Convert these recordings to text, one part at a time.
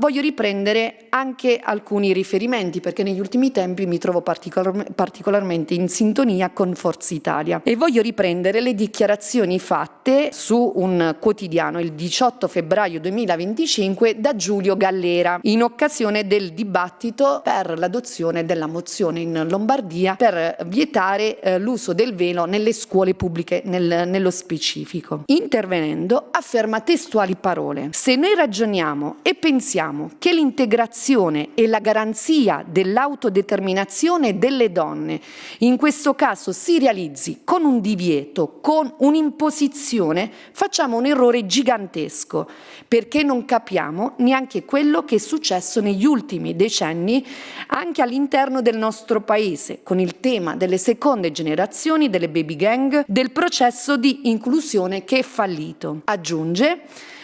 Voglio riprendere anche alcuni riferimenti perché negli ultimi tempi mi trovo particolarmente in sintonia con Forza Italia e voglio riprendere le dichiarazioni fatte su un quotidiano il 18 febbraio 2025 da Giulio Gallera in occasione del dibattito per l'adozione della mozione in Lombardia per vietare l'uso del velo nelle scuole pubbliche nello specifico. Intervenendo afferma testuali parole: se noi ragioniamo e pensiamo che l'integrazione e la garanzia dell'autodeterminazione delle donne in questo caso si realizzi con un divieto, con un'imposizione, facciamo un errore gigantesco, perché non capiamo neanche quello che è successo negli ultimi decenni anche all'interno del nostro paese, con il tema delle seconde generazioni, delle baby gang, del processo di inclusione che è fallito. Aggiunge: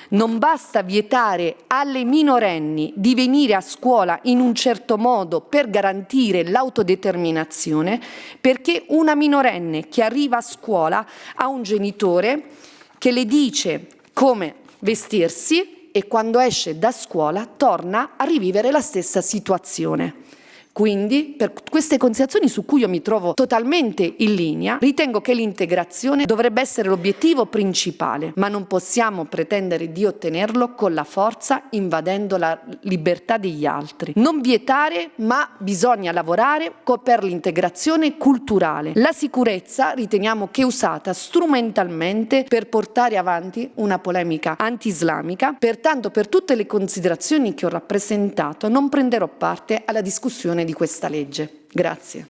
non basta vietare alle minorenni di venire a scuola in un certo modo per garantire l'autodeterminazione, perché una minorenne che arriva a scuola ha un genitore che le dice come vestirsi e quando esce da scuola torna a rivivere la stessa situazione. Quindi, per queste considerazioni su cui io mi trovo totalmente in linea, ritengo che l'integrazione dovrebbe essere l'obiettivo principale, ma non possiamo pretendere di ottenerlo con la forza, invadendo la libertà degli altri. Non vietare, ma bisogna lavorare per l'integrazione culturale. La sicurezza riteniamo che è usata strumentalmente per portare avanti una polemica anti-islamica, pertanto per tutte le considerazioni che ho rappresentato non prenderò parte alla discussione di questa legge. Grazie.